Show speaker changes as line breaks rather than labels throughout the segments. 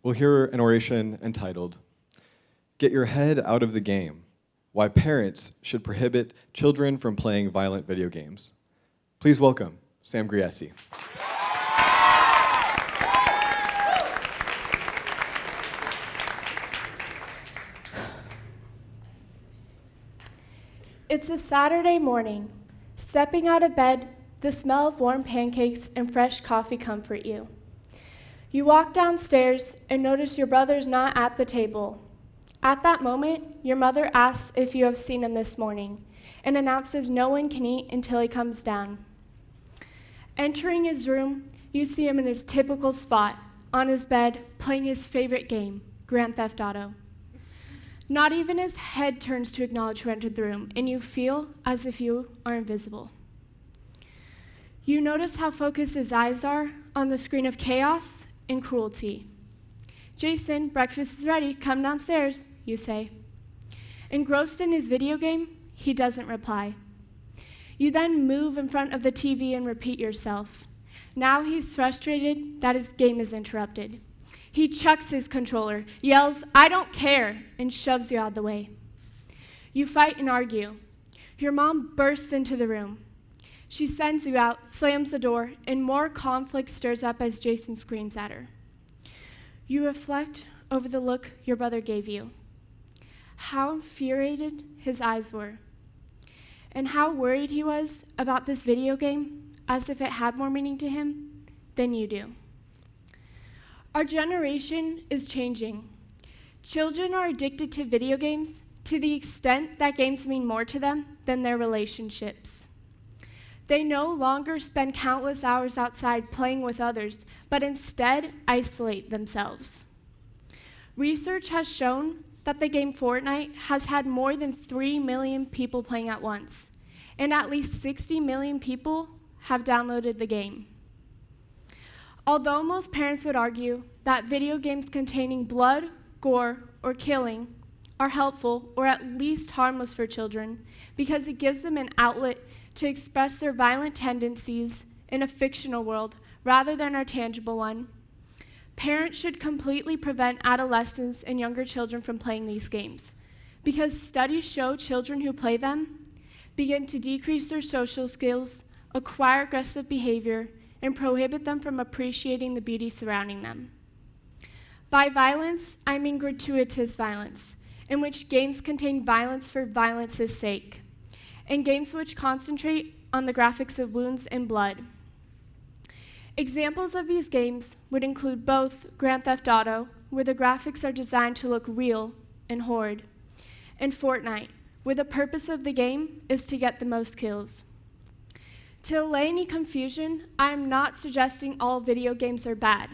We'll hear an oration entitled, Get Your Head Out of the Game, Why Parents Should Prohibit Children from Playing Violent Video Games. Please welcome Sam Griesi.
It's a Saturday morning. Stepping out of bed, the smell of warm pancakes and fresh coffee comfort you. You walk downstairs and notice your brother's not at the table. At that moment, your mother asks if you have seen him this morning and announces no one can eat until he comes down. Entering his room, you see him in his typical spot, on his bed, playing his favorite game, Grand Theft Auto. Not even his head turns to acknowledge who entered the room, and you feel as if you are invisible. You notice how focused his eyes are on the screen of chaos and cruelty. Jason, breakfast is ready, come downstairs, you say. Engrossed in his video game, he doesn't reply. You then move in front of the TV and repeat yourself. Now he's frustrated that his game is interrupted. He chucks his controller, yells, "I don't care," and shoves you out of the way. You fight and argue. Your mom bursts into the room. She sends you out, slams the door, and more conflict stirs up as Jason screams at her. You reflect over the look your brother gave you, how infuriated his eyes were, and how worried he was about this video game as if it had more meaning to him than you do. Our generation is changing. Children are addicted to video games to the extent that games mean more to them than their relationships. They no longer spend countless hours outside playing with others, but instead isolate themselves. Research has shown that the game Fortnite has had more than 3 million people playing at once, and at least 60 million people have downloaded the game. Although most parents would argue that video games containing blood, gore, or killing are helpful or at least harmless for children because it gives them an outlet to express their violent tendencies in a fictional world rather than our tangible one, parents should completely prevent adolescents and younger children from playing these games because studies show children who play them begin to decrease their social skills, acquire aggressive behavior, and prohibit them from appreciating the beauty surrounding them. By violence, I mean gratuitous violence, in which games contain violence for violence's sake, and games which concentrate on the graphics of wounds and blood. Examples of these games would include both Grand Theft Auto, where the graphics are designed to look real and horrid, and Fortnite, where the purpose of the game is to get the most kills. To allay any confusion, I am not suggesting all video games are bad.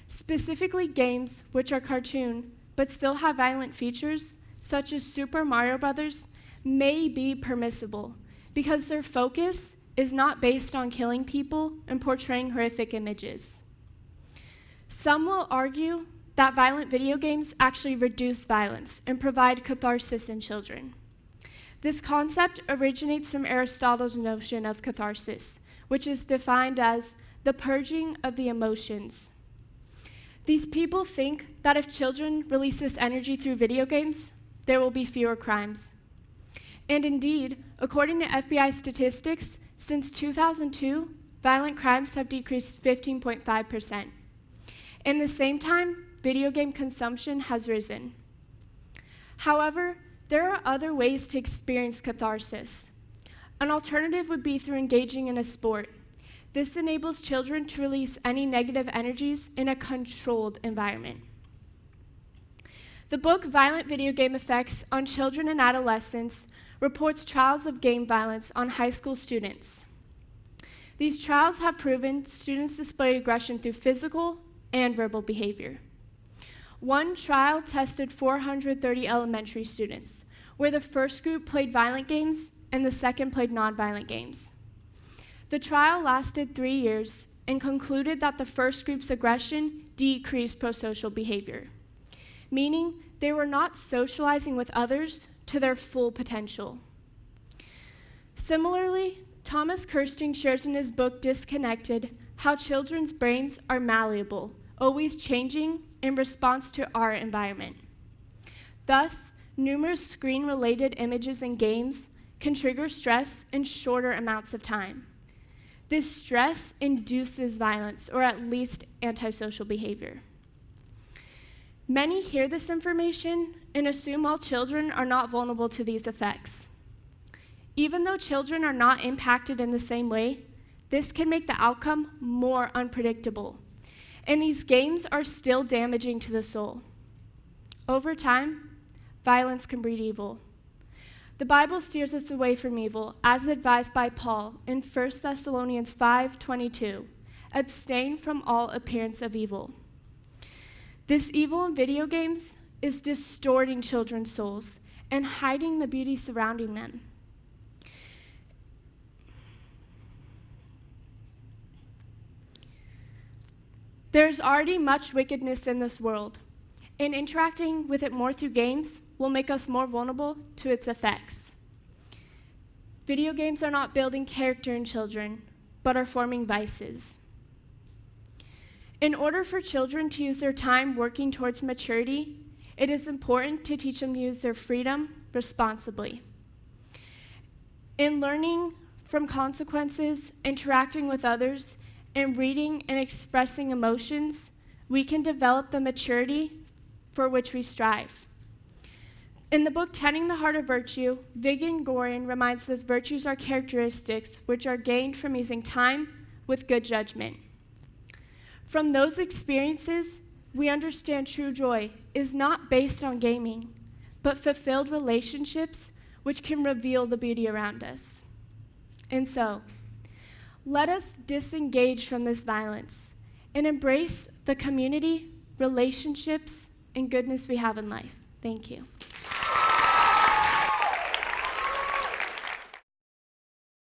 Specifically games which are cartoon but still have violent features, such as Super Mario Bros., may be permissible because their focus is not based on killing people and portraying horrific images. Some will argue that violent video games actually reduce violence and provide catharsis in children. This concept originates from Aristotle's notion of catharsis, which is defined as the purging of the emotions. These people think that if children release this energy through video games, there will be fewer crimes. And indeed, according to FBI statistics, since 2002, violent crimes have decreased 15.5%. In the same time, video game consumption has risen. However, there are other ways to experience catharsis. An alternative would be through engaging in a sport. This enables children to release any negative energies in a controlled environment. The book Violent Video Game Effects on Children and Adolescents reports trials of game violence on high school students. These trials have proven students display aggression through physical and verbal behavior. One trial tested 430 elementary students, where the first group played violent games and the second played nonviolent games. The trial lasted 3 years and concluded that the first group's aggression decreased prosocial behavior, meaning they were not socializing with others to their full potential. Similarly, Thomas Kirstein shares in his book Disconnected how children's brains are malleable, always changing in response to our environment. Thus, numerous screen-related images and games can trigger stress in shorter amounts of time. This stress induces violence, or at least antisocial behavior. Many hear this information and assume all children are not vulnerable to these effects. Even though children are not impacted in the same way, this can make the outcome more unpredictable, and these games are still damaging to the soul. Over time, violence can breed evil. The Bible steers us away from evil, as advised by Paul in 1 Thessalonians 5:22. Abstain from all appearance of evil. This evil in video games is distorting children's souls and hiding the beauty surrounding them. There's already much wickedness in this world, and interacting with it more through games will make us more vulnerable to its effects. Video games are not building character in children, but are forming vices. In order for children to use their time working towards maturity, it is important to teach them to use their freedom responsibly. In learning from consequences, interacting with others, and reading and expressing emotions, we can develop the maturity for which we strive. In the book Tending the Heart of Virtue, Viggen Gorin reminds us virtues are characteristics which are gained from using time with good judgment. From those experiences, we understand true joy is not based on gaming, but fulfilled relationships which can reveal the beauty around us. And so, let us disengage from this violence and embrace the community, relationships, and goodness we have in life. Thank you.